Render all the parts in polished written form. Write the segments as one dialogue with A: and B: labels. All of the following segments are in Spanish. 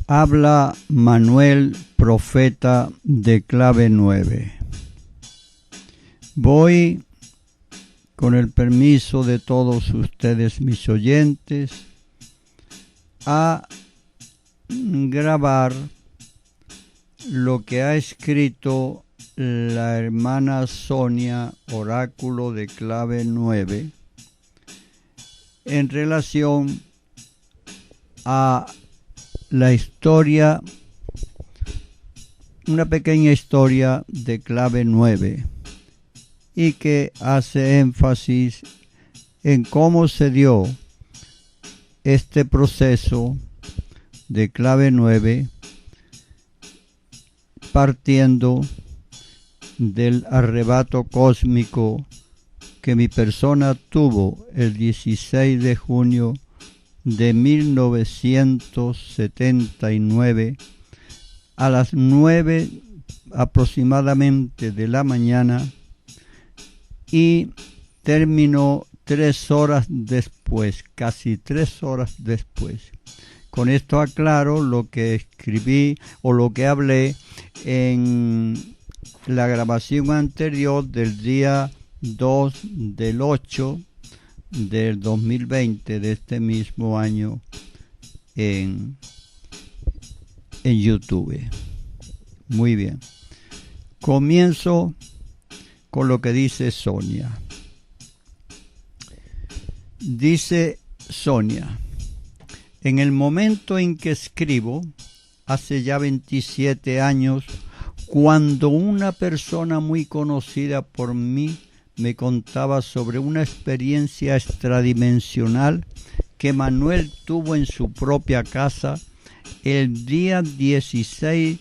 A: Habla Manuel, profeta de clave 9. Voy, con el permiso de todos ustedes, mis oyentes, a grabar lo que ha escrito la hermana Sonia, oráculo de clave 9, en relación a la historia, una pequeña historia de clave 9, y que hace énfasis en cómo se dio este proceso de clave 9, partiendo del arrebato cósmico que mi persona tuvo el 16 de junio de 1979 a las 9 aproximadamente de la mañana, y terminó 3 horas después, casi 3 horas después. Con esto aclaro lo que escribí o lo que hablé en la grabación anterior del día 2 del 8 del 2020, de este mismo año, en YouTube. Muy bien. Comienzo con lo que dice Sonia. Dice Sonia: en el momento en que escribo, hace ya 27 años, cuando una persona muy conocida por mí me contaba sobre una experiencia extradimensional que Manuel tuvo en su propia casa el día 16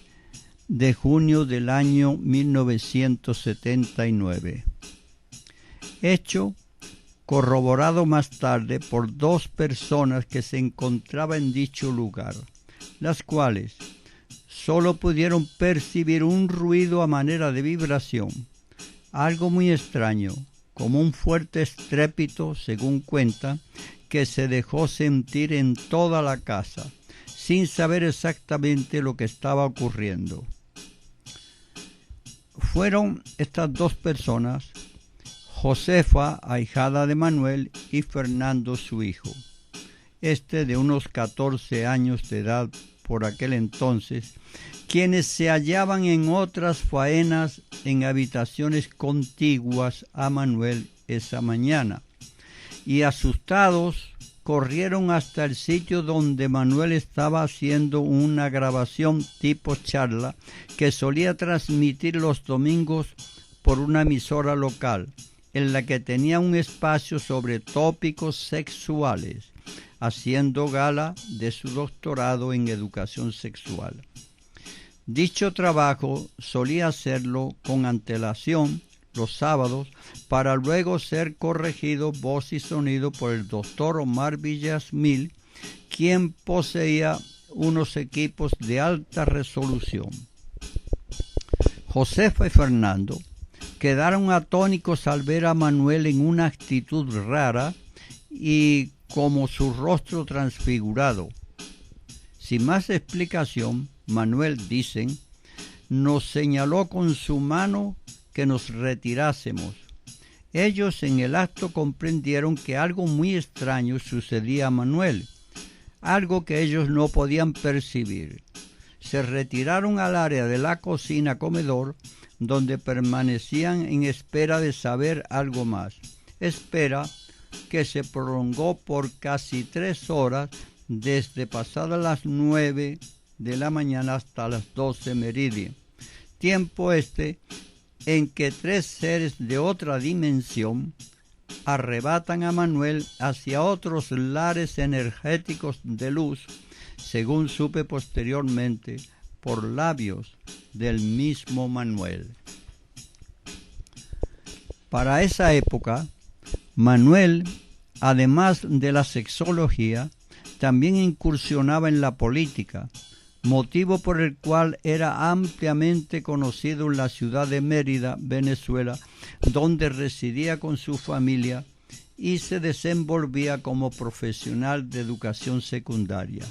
A: de junio del año 1979. Hecho corroborado más tarde por 2 personas que se encontraban en dicho lugar, las cuales solo pudieron percibir un ruido a manera de vibración, algo muy extraño, como un fuerte estrépito, según cuenta, que se dejó sentir en toda la casa, sin saber exactamente lo que estaba ocurriendo. Fueron estas 2 personas, Josefa, ahijada de Manuel, y Fernando, su hijo, de unos 14 años de edad por aquel entonces, quienes se hallaban en otras faenas en habitaciones contiguas a Manuel esa mañana, y asustados corrieron hasta el sitio donde Manuel estaba haciendo una grabación tipo charla que solía transmitir los domingos por una emisora local, en la que tenía un espacio sobre tópicos sexuales, haciendo gala de su doctorado en educación sexual. Dicho trabajo solía hacerlo con antelación los sábados, para luego ser corregido voz y sonido por el doctor Omar Villasmil, quien poseía unos equipos de alta resolución. Josefa y Fernando quedaron atónicos al ver a Manuel en una actitud rara y como su rostro transfigurado. Sin más explicación, Manuel, dicen, nos señaló con su mano que nos retirásemos. Ellos en el acto comprendieron que algo muy extraño sucedía a Manuel, algo que ellos no podían percibir. Se retiraron al área de la cocina-comedor, donde permanecían en espera de saber algo más. Espera que se prolongó por casi 3 horas, desde pasadas las 9 de la mañana hasta las 12 meridian. Tiempo en que 3 seres de otra dimensión arrebatan a Manuel hacia otros lares energéticos de luz, según supe posteriormente por labios del mismo Manuel. Para esa época, Manuel, además de la sexología, también incursionaba en la política, motivo por el cual era ampliamente conocido en la ciudad de Mérida, Venezuela, donde residía con su familia y se desenvolvía como profesional de educación secundaria.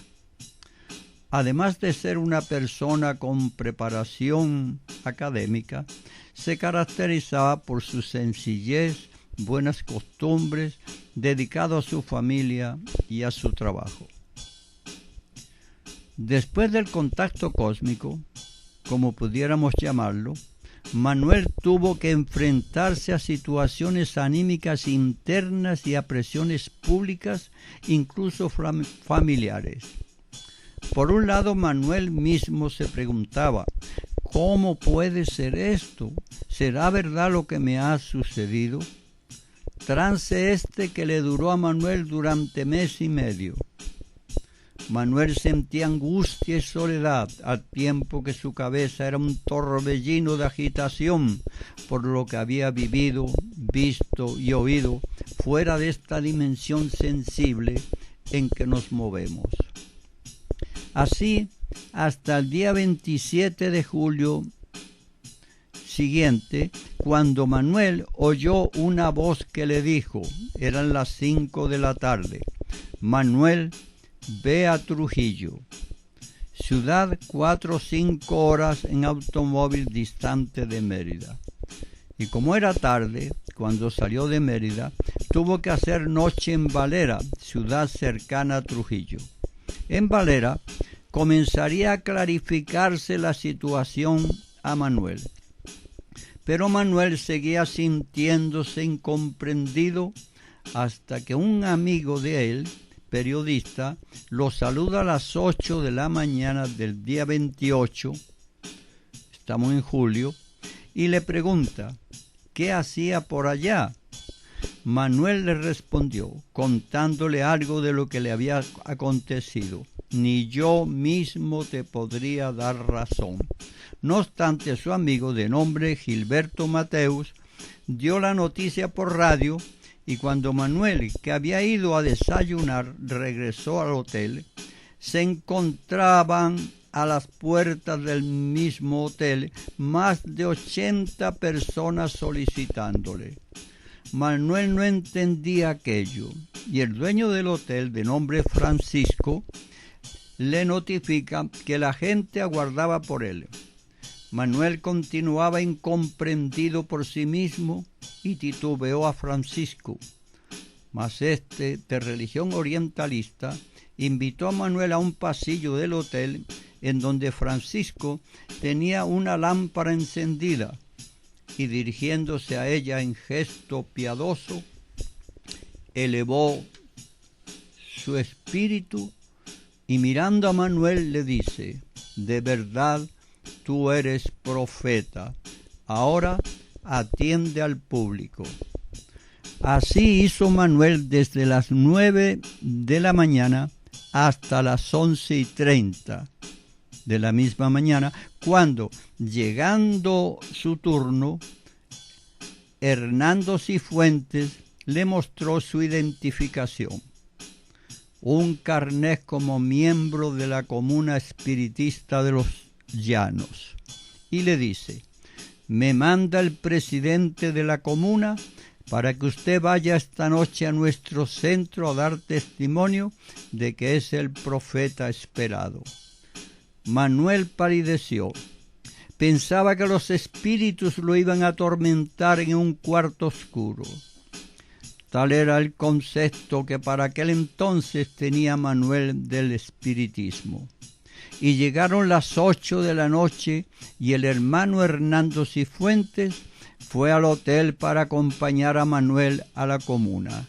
A: además de ser una persona con preparación académica, se caracterizaba por su sencillez, buenas costumbres, dedicado a su familia y a su trabajo. Después del contacto cósmico, como pudiéramos llamarlo, Manuel tuvo que enfrentarse a situaciones anímicas internas y a presiones públicas, incluso familiares. Por un lado, Manuel mismo se preguntaba, ¿cómo puede ser esto? ¿Será verdad lo que me ha sucedido? Trance este que le duró a Manuel durante mes y medio. Manuel sentía angustia y soledad, al tiempo que su cabeza era un torbellino de agitación por lo que había vivido, visto y oído fuera de esta dimensión sensible en que nos movemos. Así, hasta el día 27 de julio siguiente, cuando Manuel oyó una voz que le dijo, eran las 5 de la tarde, Manuel, ve a Trujillo, ciudad 4 o 5 horas en automóvil distante de Mérida. Y como era tarde, cuando salió de Mérida, tuvo que hacer noche en Valera, ciudad cercana a Trujillo. En Valera comenzaría a clarificarse la situación a Manuel. Pero Manuel seguía sintiéndose incomprendido hasta que un amigo de él, periodista, lo saluda a las 8 de la mañana del día 28, estamos en julio, y le pregunta, ¿qué hacía por allá? Manuel le respondió, contándole algo de lo que le había acontecido. Ni yo mismo te podría dar razón. No obstante, su amigo de nombre Gilberto Mateus dio la noticia por radio y cuando Manuel, que había ido a desayunar, regresó al hotel, se encontraban a las puertas del mismo hotel más de 80 personas solicitándole. Manuel no entendía aquello y el dueño del hotel, de nombre Francisco, le notifica que la gente aguardaba por él. Manuel continuaba incomprendido por sí mismo y titubeó a Francisco. Mas este, de religión orientalista, invitó a Manuel a un pasillo del hotel en donde Francisco tenía una lámpara encendida y dirigiéndose a ella en gesto piadoso, elevó su espíritu y mirando a Manuel le dice, de verdad tú eres profeta, ahora atiende al público. Así hizo Manuel desde las 9 de la mañana hasta las 11:30 de la misma mañana, cuando, llegando su turno, Hernando Cifuentes le mostró su identificación, un carnet como miembro de la Comuna Espiritista de los Llanos, y le dice, me manda el presidente de la comuna para que usted vaya esta noche a nuestro centro a dar testimonio de que es el profeta esperado. Manuel palideció. Pensaba que los espíritus lo iban a atormentar en un cuarto oscuro. Tal era el concepto que para aquel entonces tenía Manuel del espiritismo. Y llegaron las 8 de la noche y el hermano Hernando Cifuentes fue al hotel para acompañar a Manuel a la comuna.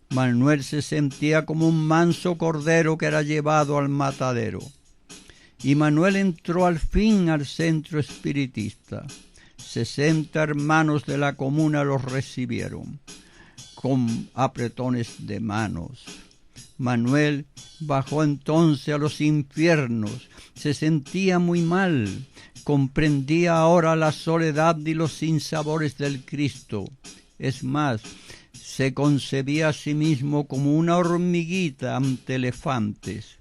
A: Manuel se sentía como un manso cordero que era llevado al matadero. Y Manuel entró al fin al centro espiritista. 60 hermanos de la comuna los recibieron con apretones de manos. Manuel bajó entonces a los infiernos. Se sentía muy mal. Comprendía ahora la soledad y los sinsabores del Cristo. Es más, se concebía a sí mismo como una hormiguita ante elefantes.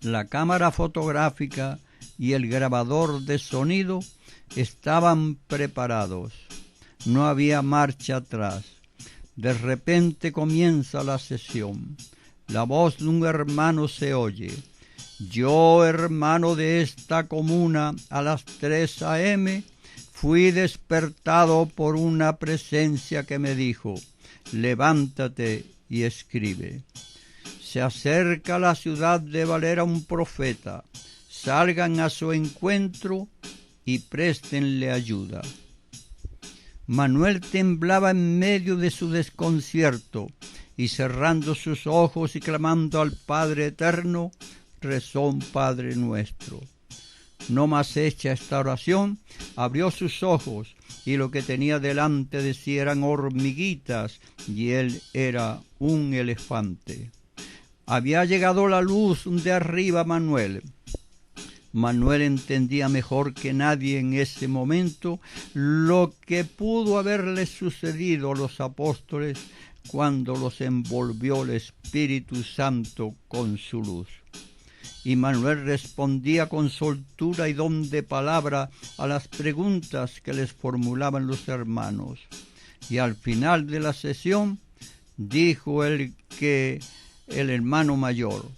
A: La cámara fotográfica y el grabador de sonido estaban preparados. No había marcha atrás. De repente comienza la sesión. la voz de un hermano se oye. Yo, hermano de esta comuna, a las 3 a.m., fui despertado por una presencia que me dijo: levántate y escribe. Se acerca a la ciudad de Valera un profeta. Salgan a su encuentro y préstenle ayuda. Manuel temblaba en medio de su desconcierto y cerrando sus ojos y clamando al Padre Eterno, rezó un Padre Nuestro. No más hecha esta oración, abrió sus ojos y lo que tenía delante de sí eran hormiguitas y él era un elefante. Había llegado la luz de arriba a Manuel. Manuel entendía mejor que nadie en ese momento lo que pudo haberles sucedido a los apóstoles cuando los envolvió el Espíritu Santo con su luz. Y Manuel respondía con soltura y don de palabra a las preguntas que les formulaban los hermanos. Y al final de la sesión dijo el hermano mayor: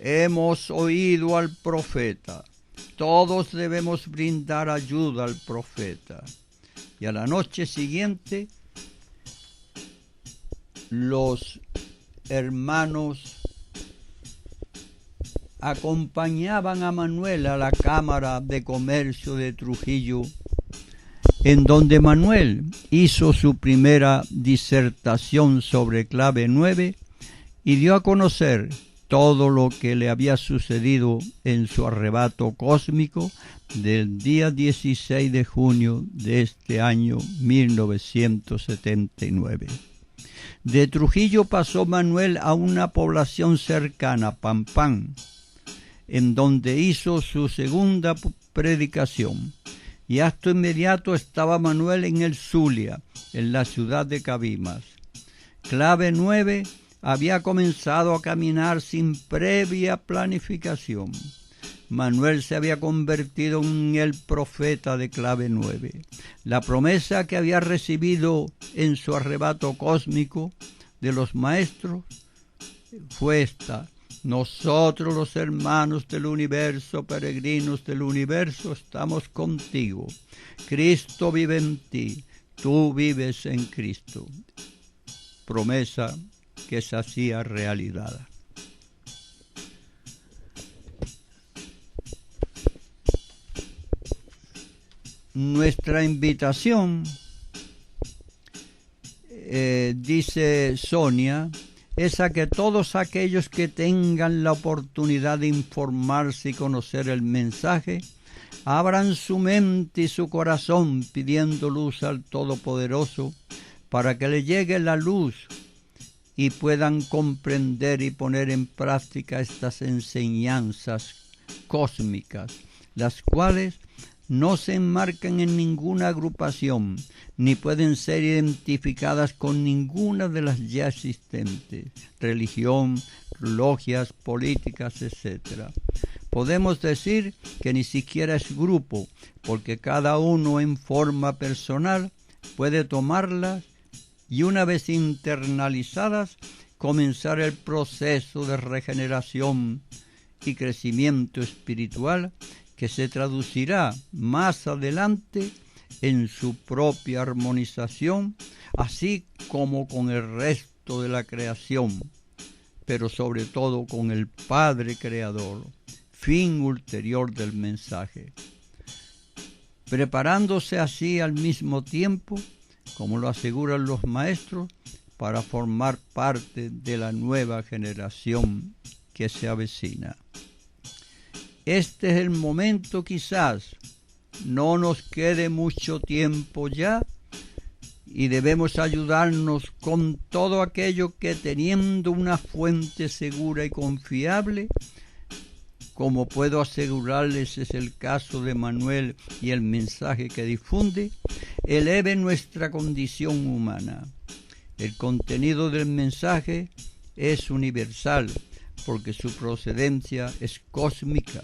A: hemos oído al profeta, todos debemos brindar ayuda al profeta. Y a la noche siguiente los hermanos acompañaban a Manuel a la Cámara de Comercio de Trujillo, en donde Manuel hizo su primera disertación sobre clave 9 y dio a conocer todo lo que le había sucedido en su arrebato cósmico del día 16 de junio de este año 1979. De Trujillo pasó Manuel a una población cercana, Pampán, en donde hizo su segunda predicación. Y acto inmediato estaba Manuel en el Zulia, en la ciudad de Cabimas. Clave 9 había comenzado a caminar sin previa planificación. Manuel se había convertido en el profeta de clave 9. La promesa que había recibido en su arrebato cósmico de los maestros fue esta: nosotros los hermanos del universo, peregrinos del universo, estamos contigo. Cristo vive en ti, tú vives en Cristo. Promesa que se hacía realidad. Nuestra invitación, dice Sonia, es a que todos aquellos que tengan la oportunidad de informarse y conocer el mensaje, abran su mente y su corazón pidiendo luz al Todopoderoso para que le llegue la luz y puedan comprender y poner en práctica estas enseñanzas cósmicas, las cuales no se enmarcan en ninguna agrupación, ni pueden ser identificadas con ninguna de las ya existentes, religión, logias, políticas, etc. Podemos decir que ni siquiera es grupo, porque cada uno en forma personal puede tomarlas y una vez internalizadas, comenzar el proceso de regeneración y crecimiento espiritual que se traducirá más adelante en su propia armonización, así como con el resto de la creación, pero sobre todo con el Padre Creador, fin ulterior del mensaje, preparándose así al mismo tiempo, como lo aseguran los maestros, para formar parte de la nueva generación que se avecina. Este es el momento, quizás no nos quede mucho tiempo ya, y debemos ayudarnos con todo aquello que, teniendo una fuente segura y confiable, como puedo asegurarles es el caso de Manuel y el mensaje que difunde, eleve nuestra condición humana. El contenido del mensaje es universal, porque su procedencia es cósmica.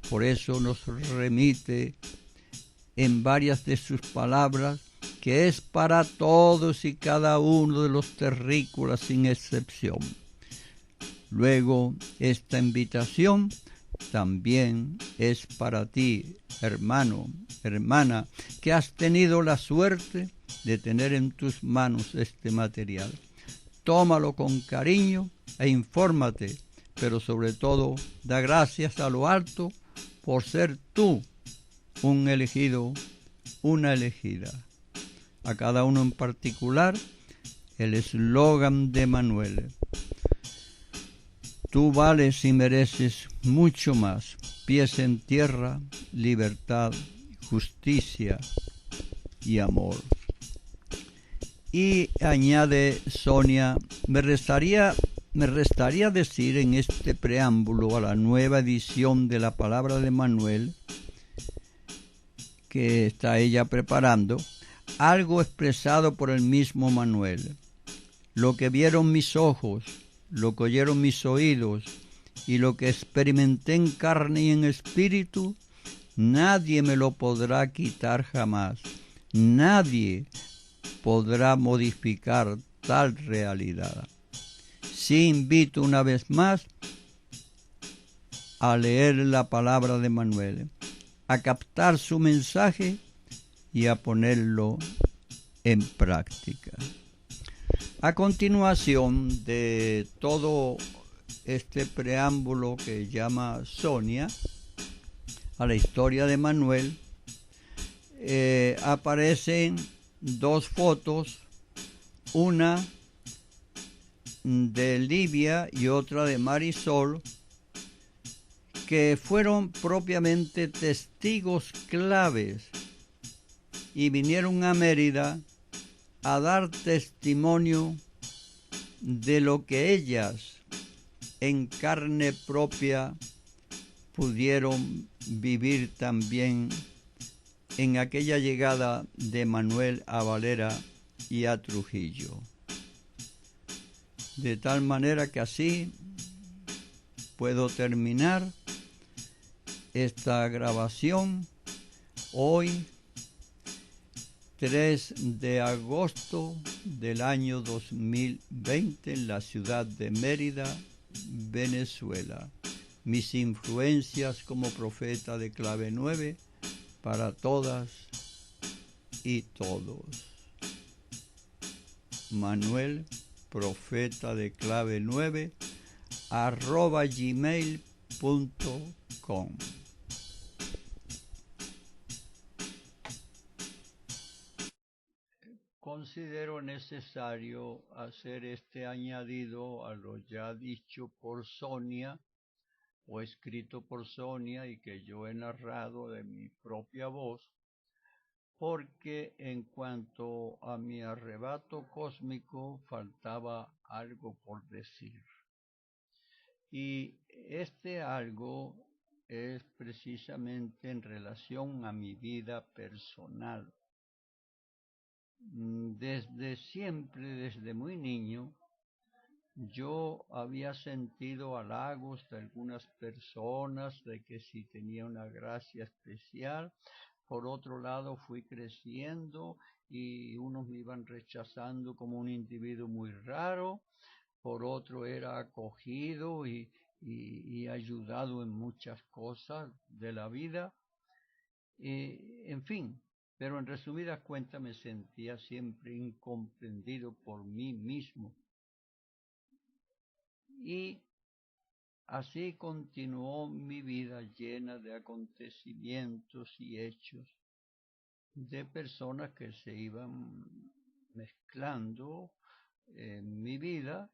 A: Por eso nos remite en varias de sus palabras que es para todos y cada uno de los terrícolas sin excepción. Luego, esta invitación también es para ti, hermano, hermana, que has tenido la suerte de tener en tus manos este material. Tómalo con cariño e infórmate, pero sobre todo da gracias a lo alto por ser tú un elegido, una elegida. A cada uno en particular, el eslogan de Manuel: tú vales y mereces mucho más. Pies en tierra, libertad, justicia y amor. Y añade Sonia, me restaría decir en este preámbulo a la nueva edición de la Palabra de Manuel, que está ella preparando, algo expresado por el mismo Manuel. Lo que vieron mis ojos, lo que oyeron mis oídos y lo que experimenté en carne y en espíritu, nadie me lo podrá quitar jamás. Nadie podrá modificar tal realidad. Sí, invito una vez más a leer la palabra de Manuel, a captar su mensaje y a ponerlo en práctica. A continuación de todo este preámbulo que llama Sonia a la historia de Manuel, aparecen dos fotos, una de Livia y otra de Marisol, que fueron propiamente testigos claves y vinieron a Mérida a dar testimonio de lo que ellas en carne propia pudieron vivir también en aquella llegada de Manuel a Valera y a Trujillo. De tal manera que así puedo terminar esta grabación hoy, 3 de agosto del año 2020, en la ciudad de Mérida, Venezuela. Mis influencias como profeta de clave 9 para todas y todos. Manuel, profeta de clave 9, @gmail.com. Considero necesario hacer este añadido a lo ya dicho por Sonia o escrito por Sonia y que yo he narrado de mi propia voz, porque en cuanto a mi arrebato cósmico faltaba algo por decir. Y este algo es precisamente en relación a mi vida personal. Desde siempre, desde muy niño, yo había sentido halagos de algunas personas de que si tenía una gracia especial. Por otro lado, fui creciendo y unos me iban rechazando como un individuo muy raro. Por otro, era acogido y ayudado en muchas cosas de la vida. En fin, pero en resumidas cuentas me sentía siempre incomprendido por mí mismo. Y así continuó mi vida llena de acontecimientos y hechos de personas que se iban mezclando en mi vida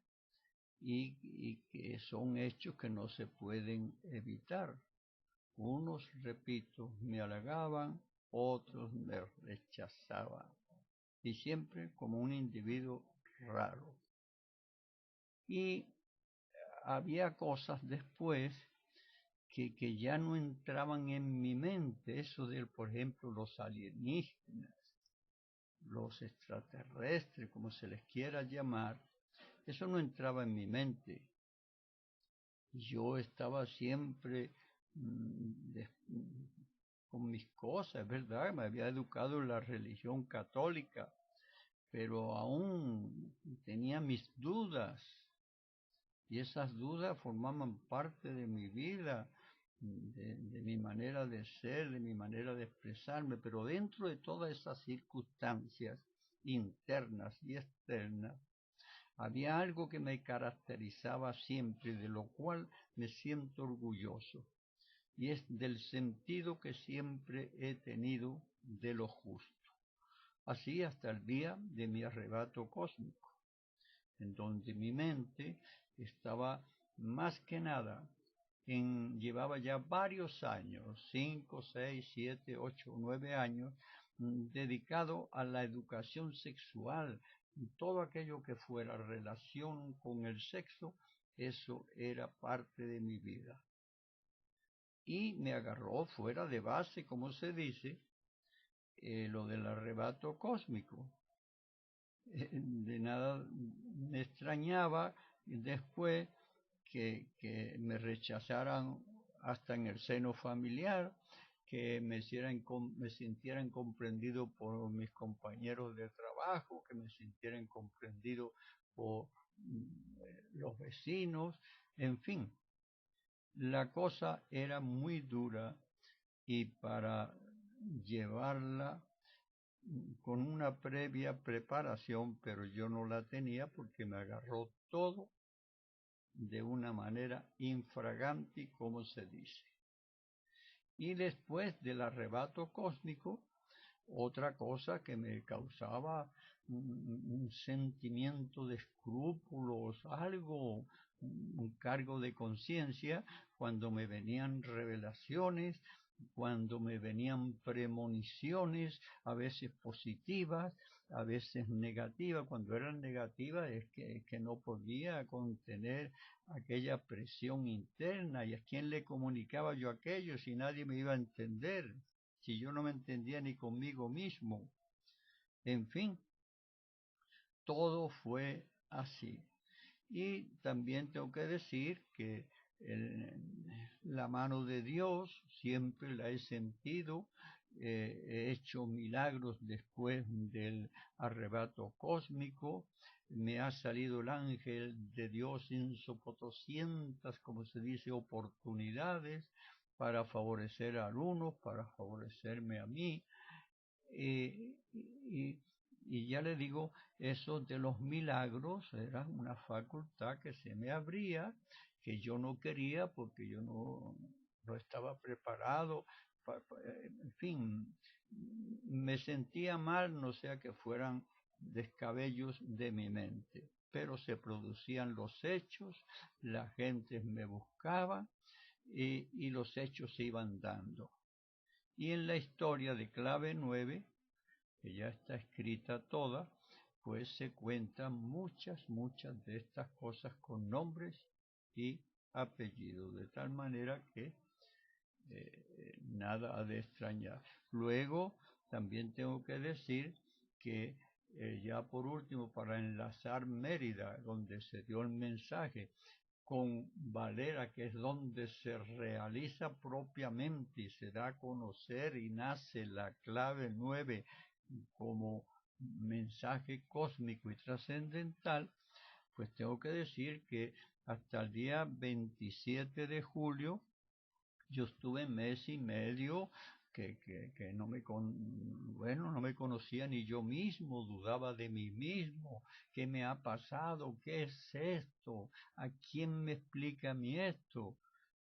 A: y que son hechos que no se pueden evitar. Unos, repito, me halagaban, otros me rechazaban, y siempre como un individuo raro. Y había cosas después que ya no entraban en mi mente, eso de, por ejemplo, los alienígenas, los extraterrestres, como se les quiera llamar, eso no entraba en mi mente. Yo estaba siempre con mis cosas, ¿verdad? Me había educado en la religión católica, pero aún tenía mis dudas Y esas dudas formaban parte de mi vida, de mi manera de ser, de mi manera de expresarme, pero dentro de todas esas circunstancias internas y externas, había algo que me caracterizaba siempre, de lo cual me siento orgulloso, y es del sentido que siempre he tenido de lo justo, así hasta el día de mi arrebato cósmico, en donde mi mente estaba más que nada llevaba ya varios años, 5, 6, 7, 8, 9 años, dedicado a la educación sexual, todo aquello que fuera relación con el sexo, eso era parte de mi vida. Y me agarró fuera de base, como se dice, lo del arrebato cósmico. De nada me extrañaba después que me rechazaran hasta en el seno familiar, que me sintieran comprendido por mis compañeros de trabajo, que me sintieran comprendido por los vecinos, en fin. La cosa era muy dura y para llevarla con una previa preparación, pero yo no la tenía porque me agarró todo de una manera infraganti, como se dice. Y después del arrebato cósmico, otra cosa que me causaba un sentimiento de escrúpulos, algo, un cargo de conciencia, cuando me venían revelaciones, cuando me venían premoniciones, a veces positivas, a veces negativas. Cuando eran negativas es que no podía contener aquella presión interna, y a quién le comunicaba yo aquello si nadie me iba a entender, si yo no me entendía ni conmigo mismo. En fin, todo fue así. Y también tengo que decir que la mano de Dios siempre la he sentido, he hecho milagros después del arrebato cósmico, me ha salido el ángel de Dios en sopotoscientas, como se dice, oportunidades para favorecer a algunos, para favorecerme a mí, y ya le digo, eso de los milagros era una facultad que se me abría, que yo no quería porque yo no estaba preparado, en fin, me sentía mal, no sea que fueran descabellos de mi mente, pero se producían los hechos, la gente me buscaba y los hechos se iban dando. Y en la historia de Clave 9, que ya está escrita toda, pues se cuentan muchas de estas cosas con nombres y apellidos, de tal manera que nada ha de extrañar. Luego, también tengo que decir que ya por último, para enlazar Mérida, donde se dio el mensaje, con Valera, que es donde se realiza propiamente y se da a conocer y nace la clave 9 como mensaje cósmico y trascendental, pues tengo que decir que hasta el día 27 de julio yo estuve mes y medio que no no me conocía ni yo mismo, dudaba de mí mismo, ¿qué me ha pasado? ¿Qué es esto? ¿A quién me explica a mí esto?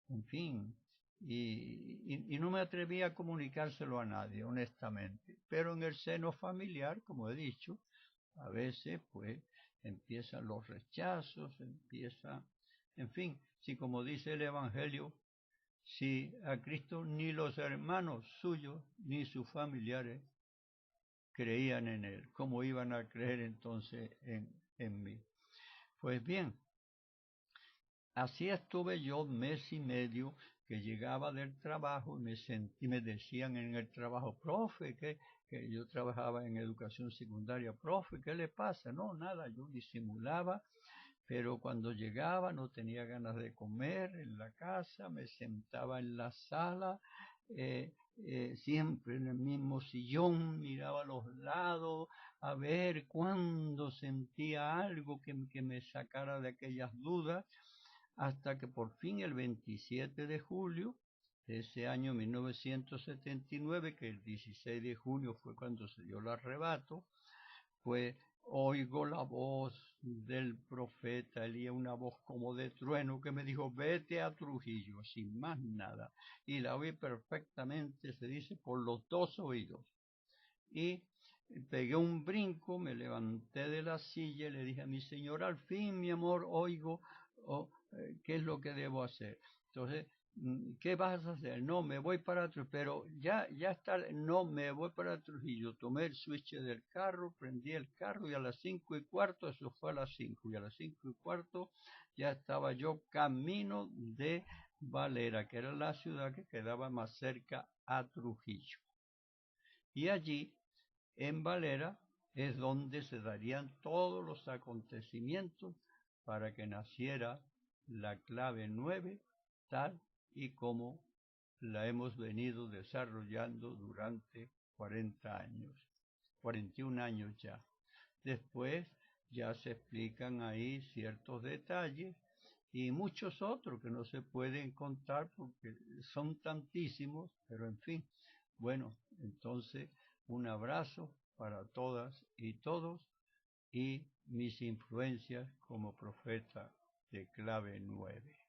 A: En fin, y no me atrevía a comunicárselo a nadie, honestamente. Pero en el seno familiar, como he dicho, a veces pues empiezan los rechazos, en fin, si como dice el Evangelio, si a Cristo ni los hermanos suyos ni sus familiares creían en él, ¿cómo iban a creer entonces en mí? Pues bien, así estuve yo mes y medio, que llegaba del trabajo y me decían en el trabajo, profe, que yo trabajaba en educación secundaria, profe, ¿qué le pasa? No, nada, yo disimulaba, pero cuando llegaba no tenía ganas de comer en la casa, me sentaba en la sala siempre en el mismo sillón, miraba a los lados, a ver cuándo sentía algo que me sacara de aquellas dudas, hasta que por fin el 27 de julio de ese año 1979, que el 16 de junio fue cuando se dio el arrebato, pues oigo la voz del profeta Elías, una voz como de trueno que me dijo, vete a Trujillo, sin más nada. Y la oí perfectamente, se dice, por los dos oídos. Y pegué un brinco, me levanté de la silla y le dije a mi señor, al fin, mi amor, oigo, ¿qué es lo que debo hacer? Entonces, ¿qué vas a hacer? No, me voy para Trujillo, pero ya está, no, me voy para Trujillo. Tomé el switch del carro, prendí el carro y a las 5:15, eso fue a las 5, y a las 5:15 ya estaba yo camino de Valera, que era la ciudad que quedaba más cerca a Trujillo. Y allí, en Valera, es donde se darían todos los acontecimientos para que naciera la clave 9, tal y como la hemos venido desarrollando durante 40 años, 41 años ya. Después ya se explican ahí ciertos detalles y muchos otros que no se pueden contar porque son tantísimos, pero en fin. Bueno, entonces un abrazo para todas y todos y mis influencias como profeta de clave 9.